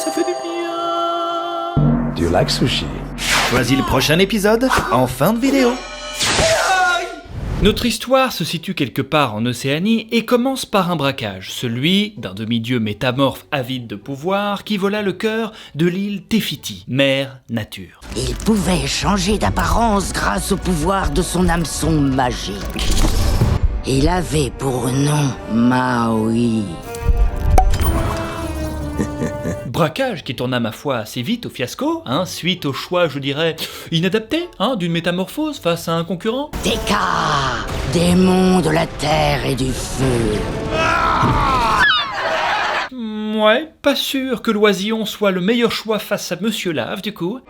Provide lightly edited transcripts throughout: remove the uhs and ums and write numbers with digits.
ça fait du bien. Do you like sushi? Choisis le prochain épisode en fin de vidéo. Notre histoire se situe quelque part en Océanie et commence par un braquage, celui d'un demi-dieu métamorphe avide de pouvoir qui vola le cœur de l'île Tefiti, mère nature. Il pouvait changer d'apparence grâce au pouvoir de son hameçon magique. Il avait pour nom Maui. Braquage qui tourna ma foi assez vite au fiasco, suite au choix, je dirais, inadapté, d'une métamorphose face à un concurrent. Deka, démon de la terre et du feu. Ouais, pas sûr que l'oisillon soit le meilleur choix face à Monsieur Lave, du coup.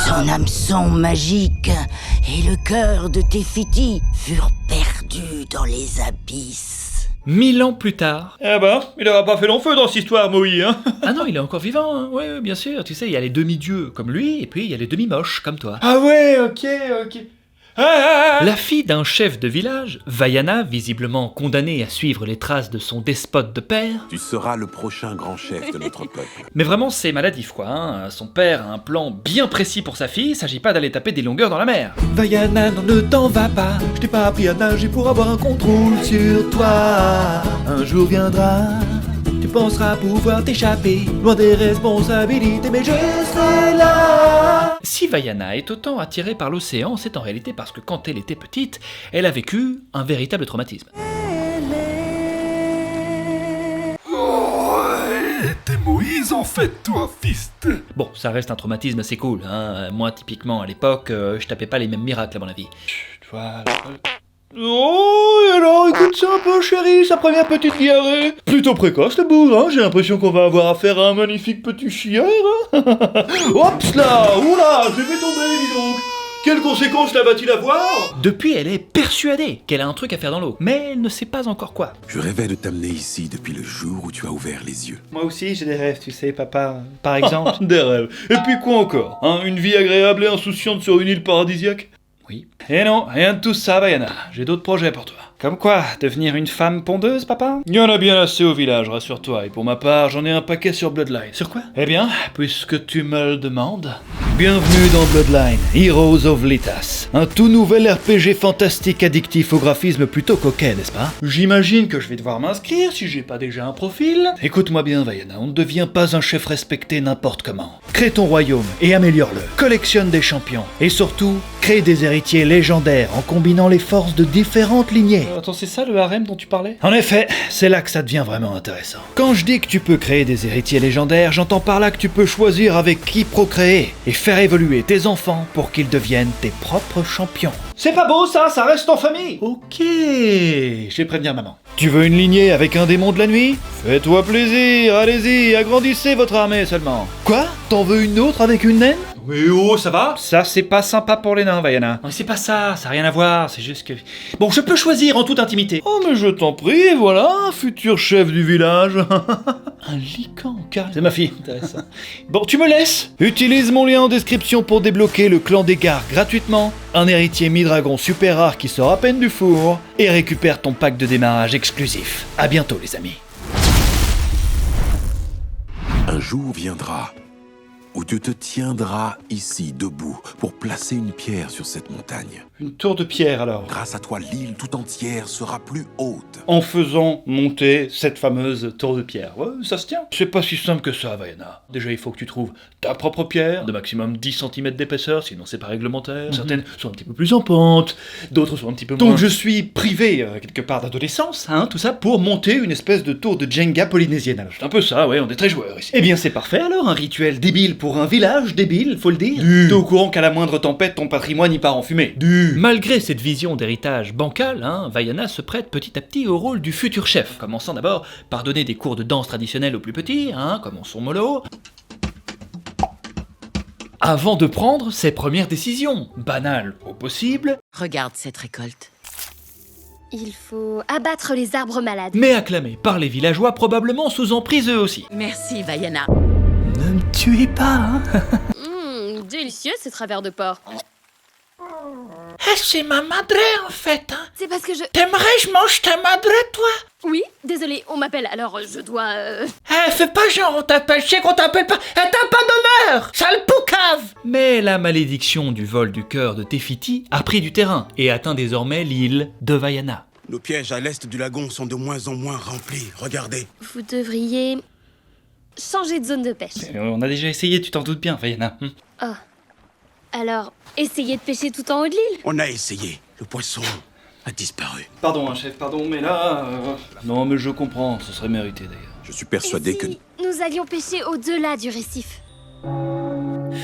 Son hameçon magique et le cœur de Tefiti furent perdus dans les abysses. 1000 ans plus tard. Eh ben, il aura pas fait long feu dans cette histoire, Moïse, hein. Ah non, il est encore vivant, oui, bien sûr. Tu sais, il y a les demi-dieux comme lui, et puis il y a les demi-moches comme toi. Ah ouais, ok. La fille d'un chef de village, Vaiana, visiblement condamnée à suivre les traces de son despote de père. Tu seras le prochain grand chef de notre peuple. Mais vraiment, c'est maladif, quoi. Son père a un plan bien précis pour sa fille, il s'agit pas d'aller taper des longueurs dans la mer. Vaiana, non, ne t'en va pas. Je t'ai pas appris à nager pour avoir un contrôle sur toi. Un jour viendra, tu penseras pouvoir t'échapper, loin des responsabilités, mais je serai là. Si Vaiana est autant attirée par l'océan, c'est en réalité parce que quand elle était petite, elle a vécu un véritable traumatisme. T'es Moïse en fait, toi, fist. Bon, ça reste un traumatisme assez cool, Moi, typiquement, à l'époque, je tapais pas les mêmes miracles à mon avis. Voilà. Oh, alors écoute ça un peu, chérie, sa première petite diarrhée. Plutôt précoce le bout, j'ai l'impression qu'on va avoir affaire à un magnifique petit chieur. Oups là, oula, je vais tomber, dis donc. Quelles conséquences là va-t-il avoir? Depuis, elle est persuadée qu'elle a un truc à faire dans l'eau, mais elle ne sait pas encore quoi. Je rêvais de t'amener ici depuis le jour où tu as ouvert les yeux. Moi aussi j'ai des rêves, tu sais, papa. Par exemple. Des rêves. Et puis quoi encore, une vie agréable et insouciante sur une île paradisiaque? Oui. Et non, rien de tout ça, Vaiana. J'ai d'autres projets pour toi. Comme quoi, devenir une femme pondeuse, papa? Il y en a bien assez au village, rassure-toi. Et pour ma part, j'en ai un paquet sur Bloodline. Sur quoi? Eh bien, puisque tu me le demandes, bienvenue dans Bloodline, Heroes of Lithas. Un tout nouvel RPG fantastique addictif au graphisme plutôt coquet, n'est-ce pas? J'imagine que je vais devoir m'inscrire si j'ai pas déjà un profil. Écoute-moi bien, Vaiana, on ne devient pas un chef respecté n'importe comment. Crée ton royaume et améliore-le. Collectionne des champions. Et surtout, crée des héritiers légendaires en combinant les forces de différentes lignées. Attends, c'est ça le harem dont tu parlais? En effet, c'est là que ça devient vraiment intéressant. Quand je dis que tu peux créer des héritiers légendaires, j'entends par là que tu peux choisir avec qui procréer et faire évoluer tes enfants pour qu'ils deviennent tes propres champions. C'est pas beau ça reste en famille. Ok, je vais prévenir maman. Tu veux une lignée avec un démon de la nuit? Fais-toi plaisir, allez-y, agrandissez votre armée seulement. Quoi? T'en veux une autre avec une naine? Mais oh, ça va? Ça, c'est pas sympa pour les nains, Vaiana. Non, c'est pas ça, ça a rien à voir, c'est juste que... Bon, je peux choisir en toute intimité. Oh, mais je t'en prie, voilà, futur chef du village. Un lycan, carrément. C'est ma fille. Intéressant. Bon, tu me laisses? Utilise mon lien en description pour débloquer le clan des Gars gratuitement, un héritier mi-dragon super rare qui sort à peine du four, et récupère ton pack de démarrage exclusif. À bientôt, les amis. Un jour viendra où tu te tiendras ici debout pour placer une pierre sur cette montagne. Une tour de pierre alors. Grâce à toi, l'île tout entière sera plus haute. En faisant monter cette fameuse tour de pierre. Ouais, ça se tient. C'est pas si simple que ça, Vaiana. Déjà, il faut que tu trouves ta propre pierre, de maximum 10 cm d'épaisseur, sinon c'est pas réglementaire. Certaines sont un petit peu plus en pente, d'autres sont un petit peu moins... Donc je suis privé, quelque part, d'adolescence, tout ça, pour monter une espèce de tour de Jenga polynésienne. Alors, c'est un peu ça, ouais, on est très joueurs ici. Eh bien, c'est parfait alors, un rituel débile pour un village débile, faut le dire. T'es au courant qu'à la moindre tempête, ton patrimoine y part en fumée. Malgré cette vision d'héritage bancal, Vaiana se prête petit à petit au rôle du futur chef, commençant d'abord par donner des cours de danse traditionnels aux plus petits, comme en son mollo, avant de prendre ses premières décisions, banales au possible, Regarde cette récolte. Il faut abattre les arbres malades. mais acclamées par les villageois probablement sous emprise eux aussi. Merci, Vaiana. Ne me tuez pas, Délicieux ces travers de porc. Ah c'est ma madre en fait, hein. C'est parce que je... T'aimerais je mange ta madre, toi? Oui, désolé, on m'appelle, alors je dois... Fais pas genre on t'appelle, je sais qu'on t'appelle pas, t'as pas d'honneur, sale poucave. Mais la malédiction du vol du cœur de Tefiti a pris du terrain et atteint désormais l'île de Vaiana. Nos pièges à l'est du lagon sont de moins en moins remplis, regardez. Vous devriez... changer de zone de pêche. On a déjà essayé, tu t'en doutes bien, Vaiana. Oh. Alors, essayez de pêcher tout en haut de l'île. On a essayé, le poisson a disparu. Pardon, chef, pardon, mais là... Non, mais je comprends, ce serait mérité d'ailleurs. Je suis Et persuadé que... si nous allions pêcher au-delà du récif?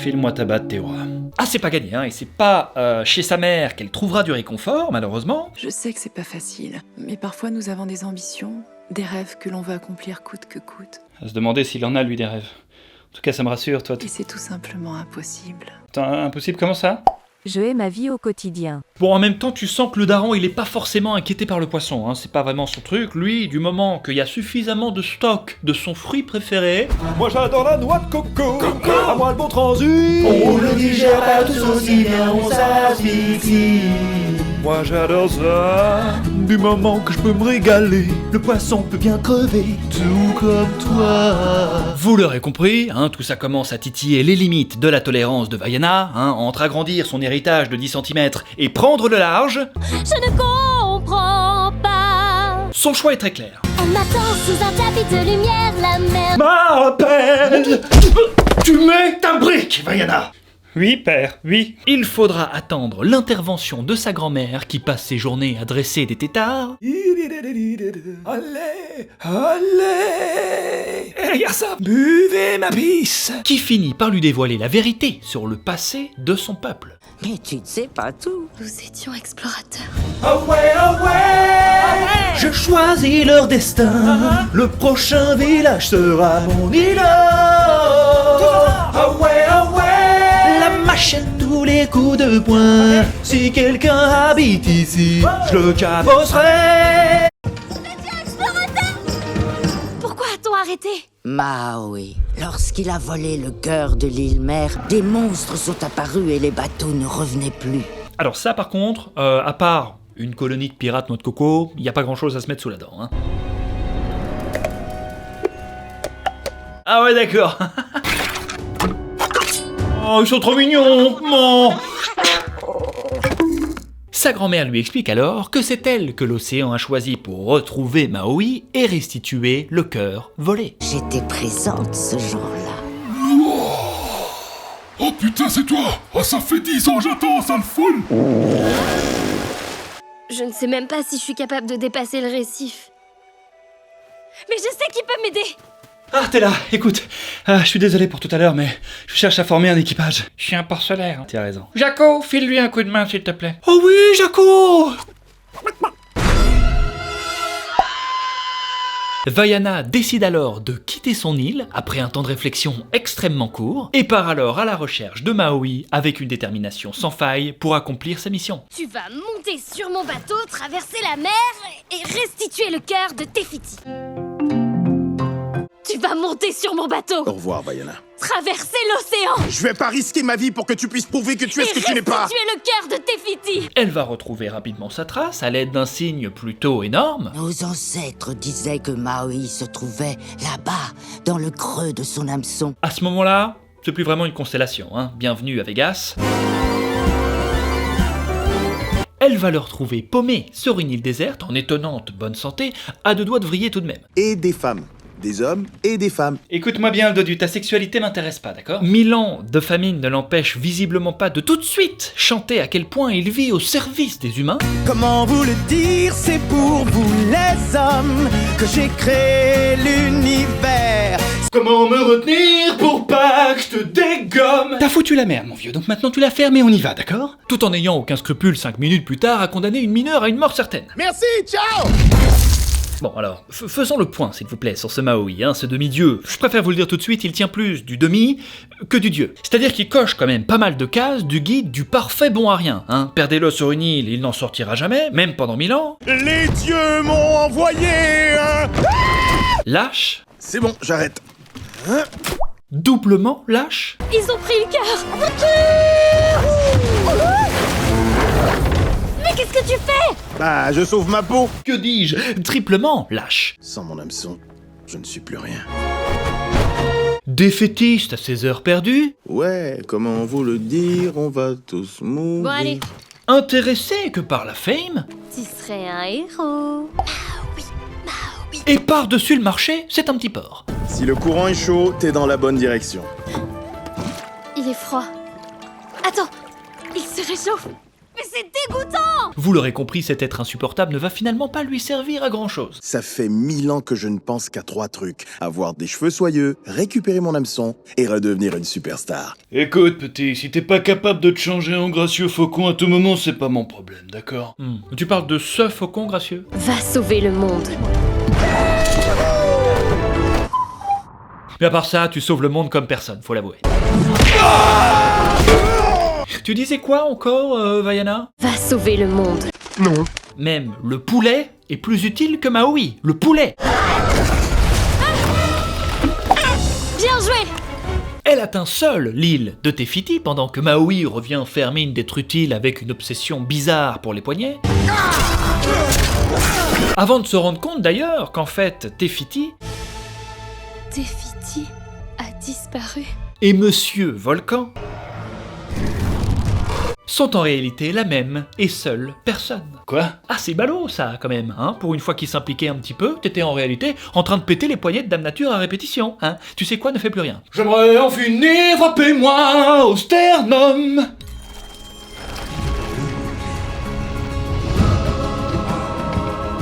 File-moi ta batte, Théora. Ah c'est pas gagné, hein, et c'est pas chez sa mère qu'elle trouvera du réconfort, malheureusement. Je sais que c'est pas facile, mais parfois nous avons des ambitions, des rêves que l'on veut accomplir coûte que coûte. À se demander s'il en a, lui, des rêves. En tout cas, ça me rassure, toi. Et c'est tout simplement impossible. Attends, impossible, comment ça? Je hais ma vie au quotidien. Bon, en même temps, tu sens que le daron, il est pas forcément inquiété par le poisson, hein. C'est pas vraiment son truc. Lui, du moment qu'il y a suffisamment de stock de son fruit préféré... Moi j'adore la noix de coco, à moi le bon transit. On le digère pas tous aussi bien, on s'asphyxie. Moi j'adore ça, du moment que je peux me régaler. Le poisson peut bien crever, tout comme toi. Vous l'aurez compris, hein, tout ça commence à titiller les limites de la tolérance de Vaiana, hein, entre agrandir son héritage de 10 cm et prendre le large. Je ne comprends pas. Son choix est très clair. On m'attend sous un tapis de lumière, la mer. M'appelle. Tu mets ta brique, Vaiana. Oui, père, oui. Il faudra attendre l'intervention de sa grand-mère qui passe ses journées à dresser des têtards. Allez, allez. Eh, y'a ça, buvez ma pisse. Qui finit par lui dévoiler la vérité sur le passé de son peuple. Mais tu ne sais pas tout. Nous étions explorateurs. Ah ouais. Je choisis leur destin. Le prochain village sera mon îlot. Ah ouais, ah ouais. La machette, tous les coups de poing. Si quelqu'un habite ici, je le cabosserai. Pourquoi a-t-on arrêté? Maui. Lorsqu'il a volé le cœur de l'île mère, des monstres sont apparus et les bateaux ne revenaient plus. Alors ça par contre, à part une colonie de pirates noix de coco, il n'y a pas grand chose à se mettre sous la dent. Hein. Ah ouais d'accord. Oh ils sont trop mignons. Non. Sa grand-mère lui explique alors que c'est elle que l'océan a choisi pour retrouver Maui et restituer le cœur volé. J'étais présente ce jour-là. Oh putain, c'est toi. Oh, ça fait 10 ans j'attends, sale foule. Je ne sais même pas si je suis capable de dépasser le récif. Mais je sais qui peut m'aider. Ah, t'es là, écoute. Je suis désolé pour tout à l'heure, mais je cherche à former un équipage. Je suis un porcelaire. Tu as raison. Jaco, file-lui un coup de main, s'il te plaît. Oh oui, Jaco! Vaiana décide alors de quitter son île, après un temps de réflexion extrêmement court, et part alors à la recherche de Maui avec une détermination sans faille pour accomplir sa mission. Tu vas monter sur mon bateau, traverser la mer et restituer le cœur de Tefiti. Tu vas monter sur mon bateau, Au revoir, Vaiana. traverser l'océan Je vais pas risquer ma vie pour que tu puisses prouver que tu es et ce que tu n'es pas. restituer le cœur de Tefiti. Elle va retrouver rapidement sa trace à l'aide d'un signe plutôt énorme. Nos ancêtres disaient que Maui se trouvait là-bas, dans le creux de son hameçon. À ce moment-là, c'est plus vraiment une constellation, hein. Bienvenue à Vegas. Elle va le retrouver paumé sur une île déserte, en étonnante bonne santé, à 2 doigts de vriller tout de même. Et des femmes. Des hommes et des femmes. Écoute-moi bien, le dodu, ta sexualité m'intéresse pas, d'accord? 1000 ans de famine ne l'empêche visiblement pas de tout de suite chanter à quel point il vit au service des humains. Comment vous le dire, c'est pour vous les hommes que j'ai créé l'univers. Comment me retenir pour pas que je te dégomme? T'as foutu la merde, mon vieux, donc maintenant tu la fermes et on y va, d'accord? Tout en n'ayant aucun scrupule 5 minutes plus tard à condamner une mineure à une mort certaine. Merci, ciao. Bon alors, faisons le point s'il vous plaît sur ce Maui, hein, ce demi-dieu. Je préfère vous le dire tout de suite, il tient plus du demi que du dieu. C'est-à-dire qu'il coche quand même pas mal de cases du guide du parfait bon à rien. Hein. Perdez-le sur une île, il n'en sortira jamais, même pendant 1000 ans. Les dieux m'ont envoyé un... Lâche. C'est bon, j'arrête. Doublement lâche. Ils ont pris le cœur. Mais qu'est-ce que tu fais? Bah, je sauve ma peau. Que dis-je? Triplement lâche. Sans mon hameçon, je ne suis plus rien. Défaitiste à ses heures perdues. Ouais, comment vous le dire, on va tous mourir. Bon allez, Intéressé que par la fame. tu serais un héros. Et par-dessus le marché, c'est un petit porc. Si le courant est chaud, t'es dans la bonne direction. Il est froid. Attends, il se réchauffe. Mais c'est dégoûtant! Vous l'aurez compris, cet être insupportable ne va finalement pas lui servir à grand-chose. Ça fait 1000 ans que je ne pense qu'à 3 trucs. Avoir des cheveux soyeux, récupérer mon hameçon et redevenir une superstar. Écoute, petit, si t'es pas capable de te changer en gracieux faucon à tout moment, c'est pas mon problème, d'accord? Tu parles de ce faucon gracieux? Va sauver le monde. Mais à part ça, tu sauves le monde comme personne, faut l'avouer. Tu disais quoi encore, Vaiana? Va sauver le monde. Non. Même le poulet est plus utile que Maui. Le poulet! Bien joué! Elle atteint seule l'île de Te-Fiti pendant que Maui revient fermer une d'être utile avec une obsession bizarre pour les poignets. Avant de se rendre compte d'ailleurs qu'en fait Te-Fiti Te-Fiti a disparu. et Monsieur Volcan sont en réalité la même et seule personne. Quoi? Ah, c'est ballot ça quand même, hein. Pour une fois qu'il s'impliquait un petit peu, t'étais en réalité en train de péter les poignets de Dame Nature à répétition, hein. Tu sais quoi, ne fais plus rien. J'aimerais en finir, frappez-moi au sternum!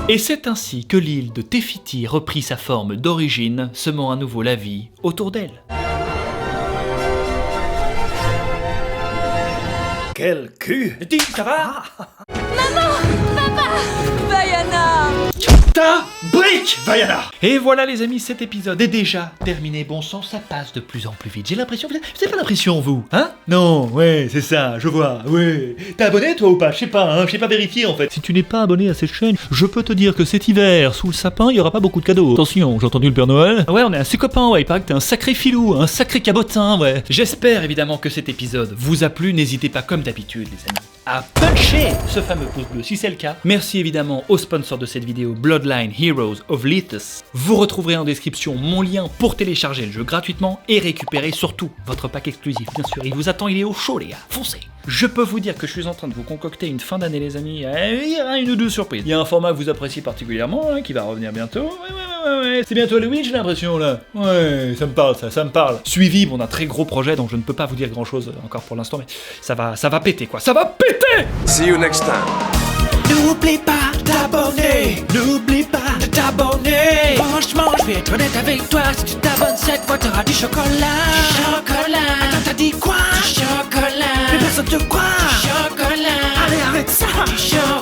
Et c'est ainsi que l'île de Te-Fiti reprit sa forme d'origine, semant à nouveau la vie autour d'elle. Quel cul! Dis, ça va? Vaiana! Ta brique, Vaiana! Et voilà les amis, cet épisode est déjà terminé. Bon sang, ça passe de plus en plus vite. J'ai l'impression, vous avez pas l'impression vous, hein? Non, ouais, c'est ça, je vois, ouais. T'es abonné toi ou pas? Je sais pas, hein, je sais pas vérifier en fait. Si tu n'es pas abonné à cette chaîne, je peux te dire que cet hiver, sous le sapin, il y aura pas beaucoup de cadeaux. Attention, j'ai entendu le Père Noël. Ouais, on est assez copains, ouais, il paraît que t'es un sacré filou, un sacré cabotin, ouais. J'espère évidemment que cet épisode vous a plu. N'hésitez pas comme d'habitude les amis à puncher ce fameux pouce bleu si c'est le cas. Merci évidemment au sponsor de cette vidéo, Bloodline Heroes of Lethus. Vous retrouverez en description mon lien pour télécharger le jeu gratuitement et récupérer surtout votre pack exclusif. Bien sûr, il vous attend, il est au chaud les gars, foncez. Je peux vous dire que je suis en train de vous concocter une fin d'année les amis, il y aura une ou deux surprises. Il y a un format que vous appréciez particulièrement, hein, qui va revenir bientôt. Ouais. C'est bientôt Halloween j'ai l'impression là. Ouais, ça me parle ça me parle. Suivi bon, d'un très gros projet dont je ne peux pas vous dire grand chose encore pour l'instant, mais ça va péter quoi, ça va péter. See you next time. N'oublie pas d'abonner. N'oublie pas de t'abonner. Franchement, je vais être honnête avec toi. Si tu t'abonnes cette fois, t'auras du chocolat. Du chocolat. Attends, t'as dit quoi? Du chocolat. Mais personne te croit. Du chocolat. Allez, arrête ça. Du chocolat.